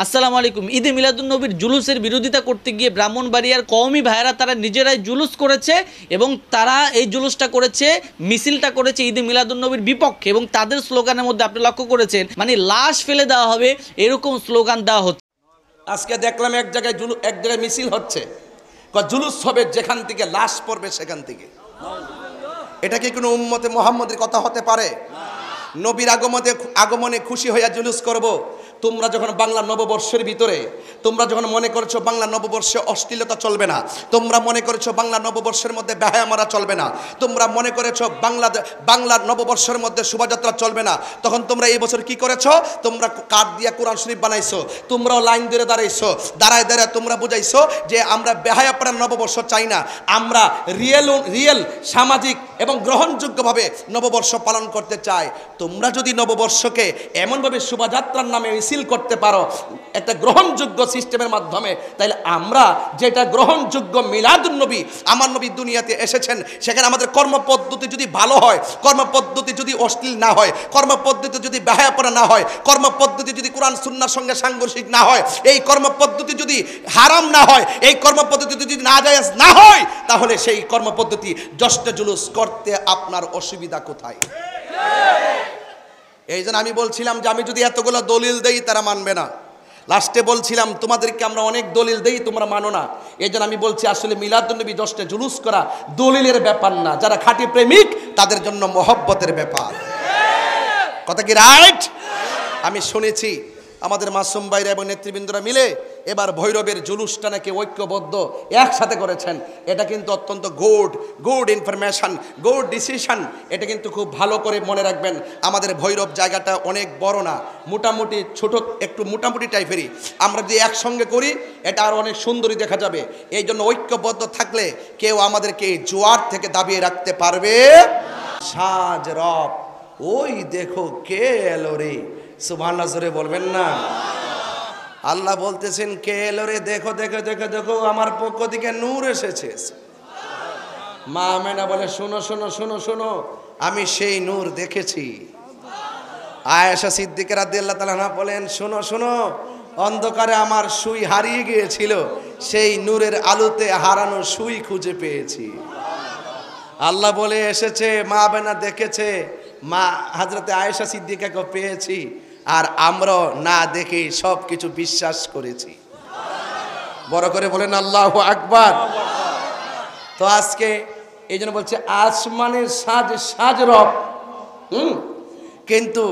আসসালামু আলাইকুম। ঈদে মিলাদুন্নবীর জুলুসের বিরোধিতা করতে গিয়ে ব্রাহ্মণবাড়িয়ার কওমি ভাইয়েরা তারা নিজেরাই জুলুস করেছে এবং তারা এই জুলুসটা করেছে, মিছিলটা করেছে ঈদে মিলাদুন্নবীর বিপক্ষে এবং তাদের স্লোগানের মধ্যে আপনি লক্ষ্য করেছেন মানে লাশ ফেলে দেওয়া হবে এরকম স্লোগান দেওয়া হচ্ছে। আজকে দেখলাম এক জায়গায় মিছিল হচ্ছে, জুলুস হবে যেখান থেকে লাশ পড়বে সেখান থেকে। এটা কি কোনো উম্মতে মুহাম্মদের কথা হতে পারে? নবীর আগমনে খুশি হইয়া জুলুস করব। তোমরা যখন বাংলা নববর্ষের ভিতরে তোমরা যখন মনে করেছো বাংলা নববর্ষে অশ্লীলতা চলবে না, তোমরা মনে করেছো বাংলা নববর্ষের মধ্যে বেহায়া মারা চলবে না, তোমরা মনে করেছো বাংলা নববর্ষের মধ্যে শোভাযাত্রা চলবে না, তখন তোমরা এই বছর কি করেছো? তোমরা কাঠ দিয়া কোরআন শরীফ বানাইছো, তোমরাও লাইন ধরে দাঁড়াইছো, দাঁড়ায় তোমরা বুঝাইছো যে আমরা বেহায়াপনা নববর্ষ চাই না, আমরা রিয়েল সামাজিক এবং গ্রহণযোগ্যভাবে নববর্ষ পালন করতে চাই। তোমরা যদি নববর্ষকে এমনভাবে শোভাযাত্রার নামে মিছিল করতে পারো একটা গ্রহণযোগ্য সিস্টেমের মাধ্যমে, তাহলে আমরা যেটা গ্রহণযোগ্য মিলাদুন্নবী, আমার নবী দুনিয়াতে এসেছেন, সেখানে আমাদের কর্মপদ্ধতি যদি ভালো হয়, কর্মপদ্ধতি যদি অশ্লীল না হয়, কর্মপদ্ধতি যদি বেহায়াপনা না হয়, কর্মপদ্ধতি যদি কোরআন সুন্নাহর সঙ্গে সাংঘর্ষিক না হয়, এই কর্মপদ্ধতি যদি হারাম না হয়, এই কর্মপদ্ধতি যদি নাজায়েজ না হয়, তাহলে সেই কর্মপদ্ধতি জশ্নে জুলুস করতে আপনার অসুবিধা কোথায়? এই জন্য আমি বলছিলাম যে আমি যদি এতগুলো দলিল দেই তারা মানবে না। লাস্টে বলছিলাম তোমাদেরকে আমরা অনেক দলিল দেই, তোমরা মানো না। এই জন্য আমি বলছি আসলে মিলাদুন্নবী জশ্নে জুলুস করা দলিলের ব্যাপার না, যারা খাঁটি প্রেমিক তাদের জন্য মহব্বতের ব্যাপার। কথা কি রাইট? আমি শুনেছি আমাদের মাসুম ভাইরা এবং নেতৃবৃন্দরা মিলে এবার ভৈরবের জুলুসটা নাকি ঐক্যবদ্ধ একসাথে করেছেন। এটা কিন্তু অত্যন্ত গুড ইনফরমেশন, গুড ডিসিশন। এটা কিন্তু খুব ভালো করে মনে রাখবেন। আমাদের ভৈরব জায়গাটা অনেক বড় না, মোটামুটি ছোট, একটু মোটামুটি টাইপেরই। আমরা যদি একসঙ্গে করি এটা আরও অনেক সুন্দরী দেখা যাবে। এই জন্য ঐক্যবদ্ধ থাকলে কেউ আমাদেরকে এই জোয়ার থেকে দাবিয়ে রাখতে পারবে। সাজ রব ওই দেখো কে এলো রে, সুবহানাল্লাহ জোরে বলবেন না? আল্লাহ বলতেছেন কে এলো রে, দেখো দেখো দেখো দেখো আমার পক্ষ থেকে নূর এসেছে। মা আমেনা বলে শোনো শোনো শোনো শোনো, আমি সেই নূর দেখেছি। আয়েশা সিদ্দিকা রাদিয়াল্লাহু তাআলা আনহা বলেন শোনো শোনো, অন্ধকারে আমার সুই হারিয়ে গিয়েছিল, সেই নূরের আলোতে হারানো সুই খুঁজে পেয়েছি। আল্লাহ বলে এসেছে, মা আমেনা দেখেছে, মা হযরতে আয়েশা সিদ্দিকাকে পেয়েছি, আর আমরা না দেখে সব কিছু বিশ্বাস করেছি। বড় করে বলেন আল্লাহু আকবার। তো আজকে এই জন্য বলছে আসমানের সাজ রব, কিন্তু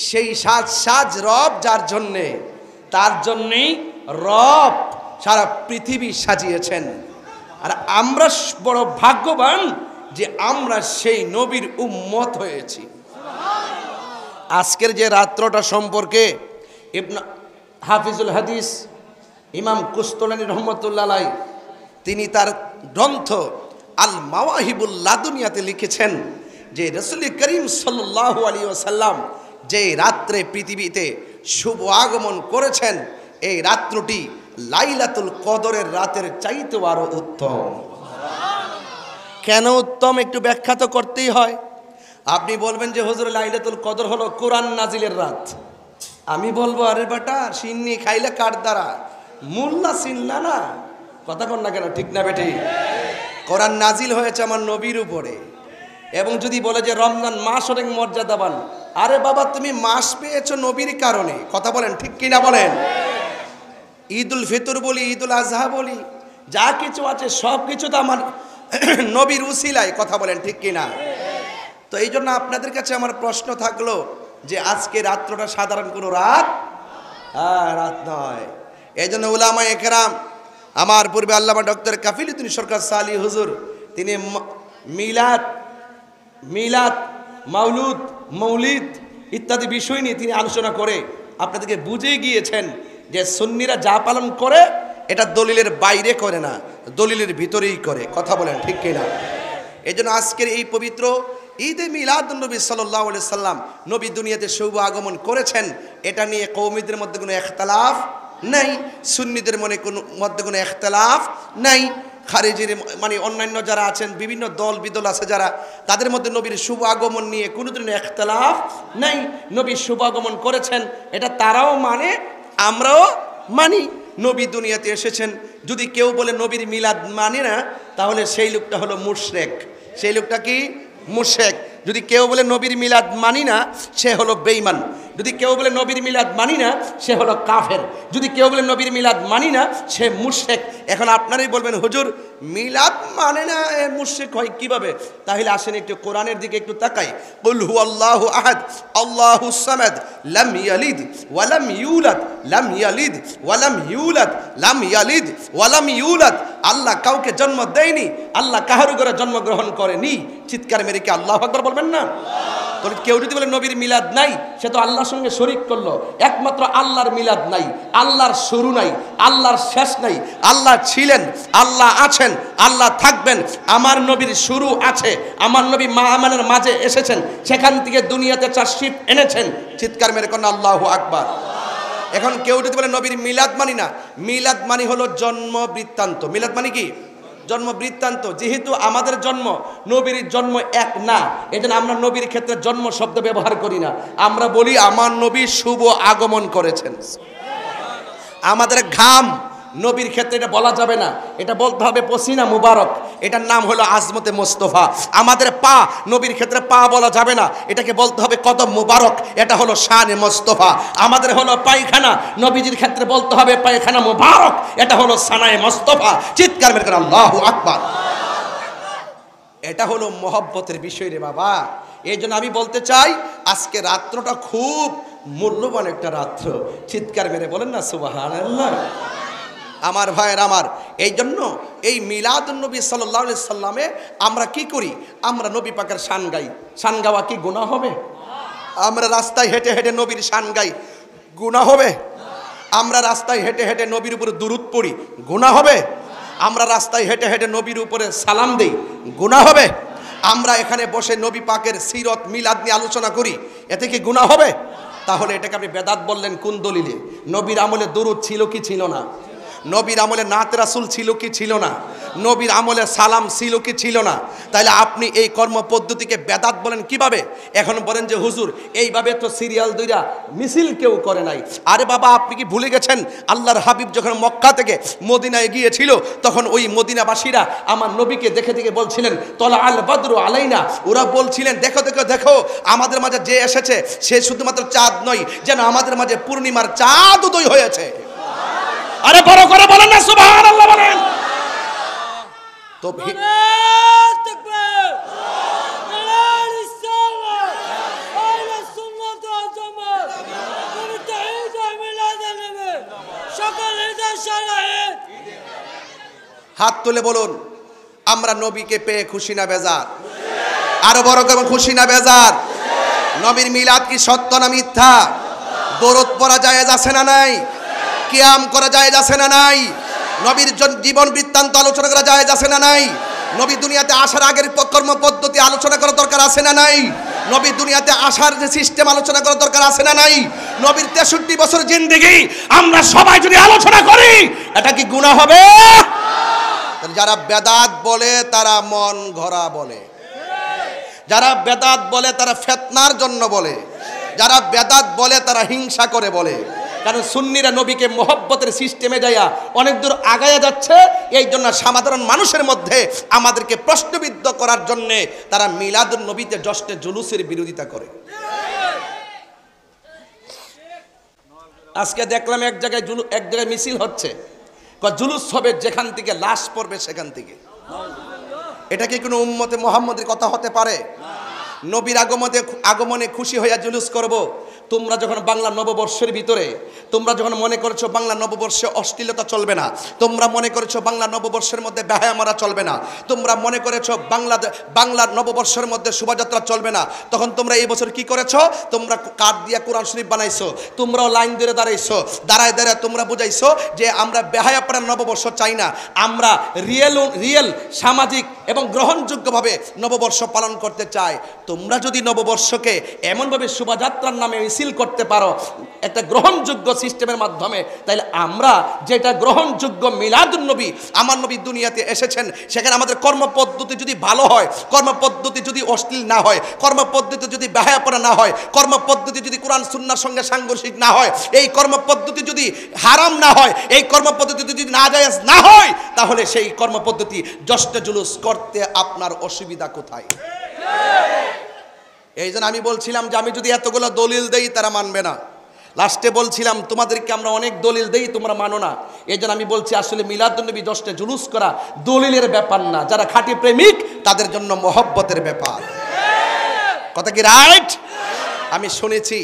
সেই সাজ রব যার জন্যে, তার জন্যেই রব সারা পৃথিবী সাজিয়েছেন। আর আমরা বড় ভাগ্যবান যে আমরা সেই নবীর উম্মত হয়েছি। আজকের যে রাত্রটা সম্পর্কে ইবনে হাফিজুল হাদিস ইমাম কুস্তুলানী রহমতুল্লাহ আলাইহি তিনি তার গ্রন্থ আল মাওয়াহিবুল লাদুনিয়াতে লিখেছেন যে রাসূল করিম সাল্লাল্লাহু আলাইহি ওয়াসাল্লাম যে রাত্রে পৃথিবীতে শুভ আগমন করেছেন, এই রাত্রটি লাইলাতুল কদরের রাতের চাইতে আরো উত্তম। কেন উত্তম একটু ব্যাখ্যা তো করতেই হয়। আপনি বলবেন যে হুজুর লাইলাতুল কদর হলো কোরআন নাজিলের রাত। আমি বলবো আরে বেটা সিন্নি খাইলে কার দ্বারা, মোল্লা চিনলা না, কথা কন না কেন, ঠিক না বেটি? কোরআন নাজিল হয়েছে আমার নবীর উপরে। এবং যদি বলে যে রমজান মাস অনেক মর্যাদাবান, আরে বাবা তুমি মাস পেয়েছো নবীর কারণে, কথা বলেন ঠিক কিনা বলেন? ঈদুল ফিতর বলি, ঈদুল আজহা বলি, যা কিছু আছে সব কিছু তো আমার নবীর উসিলায়, কথা বলেন ঠিক কিনা? তো এই জন্য আপনাদের কাছে আমার প্রশ্ন থাকলো যে আজকে রাত্রটা সাধারণ কোনো রাত রাত নয়। এই জন্য উলামায়ে কেরাম, আমার পূর্বে আল্লামা ডক্টর কাফিলউদ্দিন সরকার সালি হুজুর, তিনি মিলাদ মাউলুদ মৌলিদ ইত্যাদি বিষয় নিয়ে তিনি আলোচনা করে আপনাদেরকে বুঝিয়ে গিয়েছেন যে সুন্নিরা যা পালন করে এটা দলিলের বাইরে করে না, দলিলের ভিতরেই করে, কথা বলেন ঠিক কিনা? এই জন্য আজকের এই পবিত্র ঈদে মিলাদুন্নবী সাল্লাল্লাহু আলাইহি সাল্লাম নবী দুনিয়াতে শুভ আগমন করেছেন, এটা নিয়ে কওমীদের মধ্যে কোনো ইখতিলাফ নাই, সুন্নিদের মধ্যে কোনো ইখতিলাফ নাই, খারিজির মানে অন্যান্য যারা আছেন বিভিন্ন দল বিদল আছে যারা, তাদের মধ্যে নবীর শুভ আগমন নিয়ে কোনো ধরনের ইখতিলাফ নাই। নবী শুভ আগমন করেছেন এটা তারাও মানে, আমরাও মানি। নবী দুনিয়াতে এসেছেন, যদি কেউ বলে নবীর মিলাদ মানি না, তাহলে সেই লোকটা হলো মুশরিক। সেই লোকটা কি? মুশরিক। যদি কেউ বলে নবীর মিলাদ মানি না, সে হলো বেঈমান। যদি কেউ বলে নবীর মিলাদ মানি না, সে হলো কাফের। যদি কেউ বলে নবীর মিলাদ মানি না, সে মুশরিক। এখন আপনারাই বলবেন, হুজুর মিলাদ মানে না, এ মুশরিক হয় কিভাবে? তাহলে আসেন একটু কোরআনের দিকে একটু তাকাই। কুল হুয়াল্লাহু আহাদ আল্লাহুস সামাদ লাম ইয়ালিদ ওয়া লাম ইউলাদ লাম ইয়ালিদ ওয়া লাম ইউলাদ লাম ইয়ালিদ ওয়া লাম ইউলাদ। আল্লাহ কাউকে জন্ম দেয়নি, আল্লাহ কাহারও ঘরে জন্মগ্রহণ করেনি। চিৎকার মেরে কি আল্লাহু আকবার বলবেন না? তাহলে কেউ যদি বলে নবীর মিলাদ নাই, সে তো আল্লাহর সঙ্গে শরীক করলো। একমাত্র আল্লাহর মিলাদ নাই, আল্লাহর শুরু নাই, আল্লাহর শেষ নাই। আল্লাহ ছিলেন, আল্লাহ আছেন, আল্লাহ থাকবেন। আমার নবীর শুরু আছে, আমার নবী মা আমানের মাঝে এসেছেন, সেখান থেকে দুনিয়াতে 4 শিপ এনেছেন। চিৎকার মেরে কোন আল্লাহু আকবার। এখন কেউ যদি বলে নবীর মিলাদ মানি না, মিলাদ মানি হলো জন্ম বৃত্তান্ত। মিলাদ মানি কি? জন্ম বৃত্তান্ত। যেহেতু আমাদের জন্ম নবীর জন্ম এক না, এজন্য আমরা নবীর ক্ষেত্রে জন্ম শব্দ ব্যবহার করি না। আমরা বলি আমার নবী শুভ আগমন করেছেন। আমাদের ঘাম নবীর ক্ষেত্রে এটা বলা যাবে না, এটা বলতে হবে পসিনা মুবারক, এটার নাম হলো আজমতে মোস্তফা। আমাদের পা নবীর ক্ষেত্রে পা বলা যাবে না, এটাকে বলতে হবে কদম মুবারক, এটা হলো শানে মোস্তফা। আমাদের হলো পায়খানা, নবীজির ক্ষেত্রে বলতে হবে পায়খানা মুবারক, এটা হলো সানায়ে মোস্তফা। চিৎকার মেরে করে আল্লাহু আকবার। এটা হলো মহব্বতের বিষয় রে বাবা। এই জন্য আমি বলতে চাই, আজকে রাত্রটা খুব মূল্যবান একটা রাত্র। চিৎকার মেরে বলেন না সুবহানাল্লাহ। আমার ভাইয়ের আমার, এই জন্য এই মিলাদুন্নবী সাল্লাল্লাহু আলাইহি সাল্লামে আমরা কি করি? আমরা নবী পাকের শান গাই। শান গাওয়া কি গুনাহ হবে? আমরা রাস্তায় হেঁটে হেঁটে নবীর শান গাই, গুনাহ হবে? আমরা রাস্তায় হেঁটে হেঁটে নবীর উপরে দুরূদ পড়ি, গুনাহ হবে? আমরা রাস্তায় হেঁটে হেঁটে নবীর উপরে সালাম দেই, গুনাহ হবে? আমরা এখানে বসে নবী পাকের সিরত মিলাদ নিয়ে আলোচনা করি, এতে কি গুনাহ হবে? তাহলে এটাকে আপনি বেদাত বললেন কোন দলিলে? নবীর আমলে দুরূদ ছিল কি ছিল না? নবীর আমলে নাত রাসূল ছিল কি ছিল না? নবীর আমলে সালাম ছিল কি ছিল না? তাহলে আপনি এই কর্ম পদ্ধতিকে বেদাত বলেন কিভাবে? এখন বলেন যে হুজুর এইভাবে তো সিরিয়াল দুইটা মিছিল কেউ করে নাই। আরে বাবা, আপনি কি ভুলে গেছেন আল্লাহর হাবিব যখন মক্কা থেকে মদিনায় গিয়েছিল, তখন ওই মদিনাবাসীরা আমার নবীকে দেখে দেখে বলছিলেন তলা আল বদরু আলাইনা। ওরা বলছিলেন দেখো দেখো দেখো, আমাদের মাঝে যে এসেছে সে শুধুমাত্র চাঁদ নয়, যেন আমাদের মাঝে পূর্ণিমার চাঁদ উদয় হয়েছে। আরে বড় করে বলেন না সুবহানাল্লাহ বলেন তো। হাত তুলে বলুন, আমরা নবীকে পেয়ে খুশি না বেজার? আরো বড় করে খুশি না বেজার? নবীর মিলাদ কি সত্য না মিথ্যা? দরুদ পড়া জায়েজ আছে না নাই? কিয়াম করা জায়েজ আছে না নাই? নবীর জীবন বৃত্তান্ত আলোচনা করা জায়েজ আছে না নাই? নবী দুনিয়াতে আসার আগের কর্ম পদ্ধতি আলোচনা করা দরকার আছে না নাই? নবী দুনিয়াতে আসার যে সিস্টেম আলোচনা করা দরকার আছে না নাই? নবীর 63 বছর জিন্দেগি আমরা সবাই যদি আলোচনা করি, এটা কি গুনাহ হবে? যারা বেদাত বলে তারা মন গড়া বলে, যারা বেদাত বলে তারা ফিতনার জন্য বলে, যারা বেদাত বলে তারা হিংসা করে বলে। কারণ সুন্নিরা নবীকে মহব্বতের সিস্টেমে যাইয়া অনেক দূর আগায়া যাচ্ছে। এই জন্য সাধারণ মানুষের মধ্যে আমাদেরকে প্রশ্নবিদ্ধ করার জন্য তারা মিলাদুন নবীতে জশ্নে জুলুসের বিরোধিতা করে। আজকে দেখলাম এক জায়গায় মিছিল হচ্ছে, জুলুস হবে যেখান থেকে লাশ পড়বে সেখান থেকে। এটা কি কোনো উম্মতে মুহাম্মদের কথা হতে পারে? নবীর আগমনে খুশি হইয়া জুলুস করব। তোমরা যখন বাংলা নববর্ষের ভিতরে তোমরা যখন মনে করছো বাংলা নববর্ষে অশ্লীলতা চলবে না, তোমরা মনে করেছো বাংলা নববর্ষের মধ্যে বেহায়া মারা চলবে না, তোমরা মনে করেছো বাংলা নববর্ষের মধ্যে শোভাযাত্রা চলবে না, তখন তোমরা এই বছর কি করেছো? তোমরা কাঠ দিয়া কোরআন শরীফ বানাইছো, তোমরাও লাইন ধরে দাঁড়াইছো, দাঁড়ায় তোমরা বুঝাইছো যে আমরা বেহায়াপনা নববর্ষ চাই না, আমরা রিয়েল সামাজিক এবং গ্রহণযোগ্যভাবে নববর্ষ পালন করতে চায়, তোমরা যদি নববর্ষকে এমনভাবে শোভাযাত্রার নামে মিছিল করতে পারো একটা গ্রহণযোগ্য সিস্টেমের মাধ্যমে, তাহলে আমরা যেটা গ্রহণযোগ্য মিলাদুন্নবী, আমার নবী দুনিয়াতে এসেছেন, সেখানে আমাদের কর্মপদ্ধতি যদি ভালো হয়, কর্মপদ্ধতি যদি অশ্লীল না হয়, কর্মপদ্ধতি যদি বেহায়াপনা না হয়, কর্মপদ্ধতি যদি কোরআন সুন্নাহর সঙ্গে সাংঘর্ষিক না হয়, এই কর্মপদ্ধতি যদি হারাম না হয়, এই কর্মপদ্ধতি যদি নাজায়েজ না হয়, তাহলে সেই কর্মপদ্ধতি জশ্নে জুলুস করতে আপনার অসুবিধা কোথায়? এই জন্য আমি বলছিলাম যে আমি যদি এতগুলো দলিল দেই তারা মানবে না। লাস্টে বলছিলাম তোমাদেরকে আমরা অনেক দলিল দেই, তোমরা মানো না। এই জন্য আমি বলছি আসলে মিলাদুন্নবী জশ্নে জুলুস করা দলিলের ব্যাপার না, যারা খাঁটি প্রেমিক তাদের জন্য মহব্বতের ব্যাপার। কথা কি রাইট? আমি শুনেছি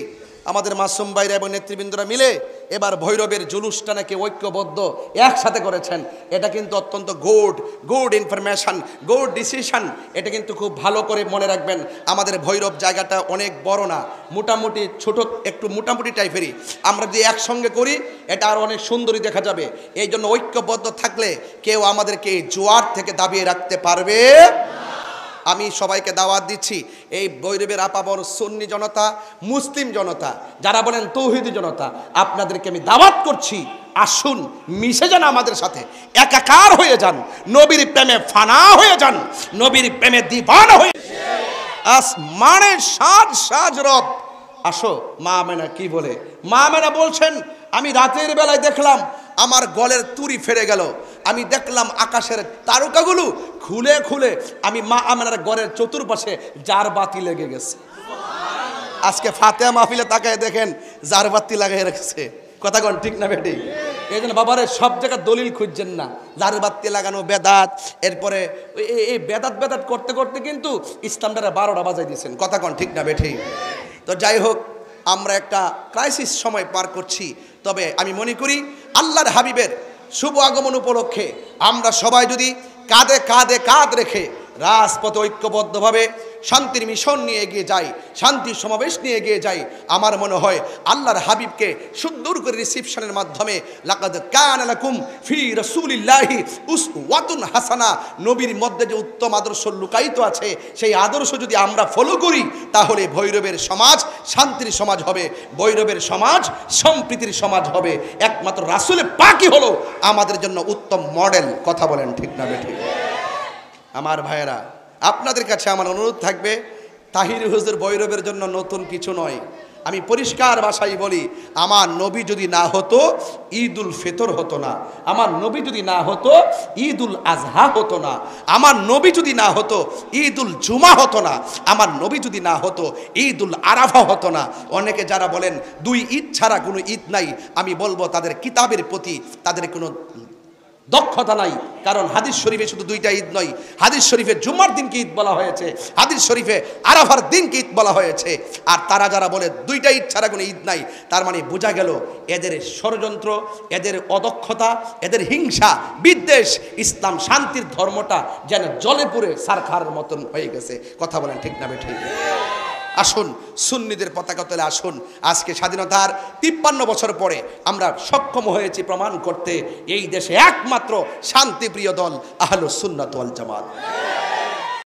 আমাদের মাসুম ভাইরা এবং নেতৃবৃন্দরা মিলে এবার ভৈরবের জুলুসটা নাকি ঐক্যবদ্ধ একসাথে করেছেন। এটা কিন্তু অত্যন্ত গুড ইনফরমেশন, গুড ডিসিশন। এটা কিন্তু খুব ভালো করে মনে রাখবেন। আমাদের ভৈরব জায়গাটা অনেক বড় না, মোটামুটি ছোট, একটু মোটামুটি টাইপেরই। আমরা যদি একসঙ্গে করি এটা আরও অনেক সুন্দরী দেখা যাবে। এই জন্য ঐক্যবদ্ধ থাকলে কেউ আমাদেরকে এই জোয়ার থেকে দাবিয়ে রাখতে পারবে। আমি সবাইকে দাওয়াত দিচ্ছি, এই ভৈরবের আপাবর সুন্নি জনতা, মুসলিম জনতা, যারা বলেন তৌহিদি জনতা, আপনাদেরকে আমি দাওয়াত করছি, আসুন মিশে যান আমাদের সাথে, একাকার হয়ে যান, নবীর প্রেমে ফানা হয়ে যান, নবীর প্রেমে দিবানা হয়ে আসমানের সাজ রব। আসো। মা আমেনা কি বলে? মা আমেনা বলছেন আমি রাতের বেলায় দেখলাম আমার গলের তুড়ি ফেরে গেল, আমি দেখলাম আকাশের তারকাগুলো খুলে খুলে আমি মা আমেনার গড়ের চতুর্পাশে জার বাতি লেগে গেছে। আজকে ফাতেহা মাহফিলে তাকায় দেখেন জার বাতি লাগাই রেখেছে। কথা কোন ঠিক না বেটি? এই জন্য বাবারে সব জায়গায় দলিল খুঁজছেন না, জার বাতি লাগানো বেদাত। এরপরে এই বেদাত করতে করতে কিন্তু ইসলামটারে 12টা বাজাই দিয়েছেন। কথা কোন ঠিক না বেটি? তো যাই হোক, আমরা একটা ক্রাইসিস সময় পার করছি, তবে আমি মনে করি আল্লাহর হাবিবের শুভ আগমন উপলক্ষে আমরা সবাই যদি কাঁধে কাঁধে কাঁধ রেখে রাজপথে ঐক্যবদ্ধভাবে শান্তির মিশন নিয়ে এগিয়ে যাই, শান্তির সমাবেশ নিয়ে এগিয়ে যাই, আমার মনে হয় আল্লাহর হাবিবকে সুন্দর করে রিসিপশনের মাধ্যমে লাকাদ কানা লাকুম ফি রাসূলিল্লাহি উসওয়াতুন হাসানা, নবীর মধ্যে যে উত্তম আদর্শ লুকায়িত আছে, সেই আদর্শ যদি আমরা ফলো করি তাহলে ভৈরবের সমাজ শান্তির সমাজ হবে, ভৈরবের সমাজ সম্প্রীতির সমাজ হবে। একমাত্র রাসূলে পাকই হলো আমাদের জন্য উত্তম মডেল। কথা বলেন ঠিক না বেঠিক? আমার ভাইয়েরা, আপনাদের কাছে আমার অনুরোধ থাকবে, তাহির হুজুর ভৈরবের জন্য নতুন কিছু নয়। আমি পরিষ্কার ভাষায় বলি, আমার নবী যদি না হতো ঈদুল ফিতর হতো না, আমার নবী যদি না হতো ঈদুল আজহা হতো না, আমার নবী যদি না হতো ঈদুল জুমা হতো না, আমার নবী যদি না হতো ঈদুল আরাফা হতো না। অনেকে যারা বলেন 2 ঈদ ছাড়া কোনো ঈদ নাই, আমি বলবো তাদের কিতাবের প্রতি তাদের কোনো দক্ষতা নাই। কারণ হাদিস শরীফে শুধু 2টা ঈদ নয়, হাদিস শরীফে জুম্মার দিনকে ঈদ বলা হয়েছে, হাদিস শরীফে আরাফার দিনকে ঈদ বলা হয়েছে। আর তারা যারা বলে 2টা ঈদ ছাড়া কোনো ঈদ নাই, তার মানে বোঝা গেল এদের ষড়যন্ত্র, এদের অদক্ষতা, এদের হিংসা বিদ্বেষ, ইসলাম শান্তির ধর্মটা যেন জলে পুড়ে সারখার মতন হয়ে গেছে। কথা বলেন ঠিক না বেঠিক? আসুন সুন্নিদের পতাকা তলে আসুন। আজকে স্বাধীনতার 53 বছর পরে আমরা সক্ষম হয়েছি প্রমাণ করতে এই দেশে একমাত্র শান্তিপ্রিয় দল আহলুস সুন্নাত ওয়াল জামাত।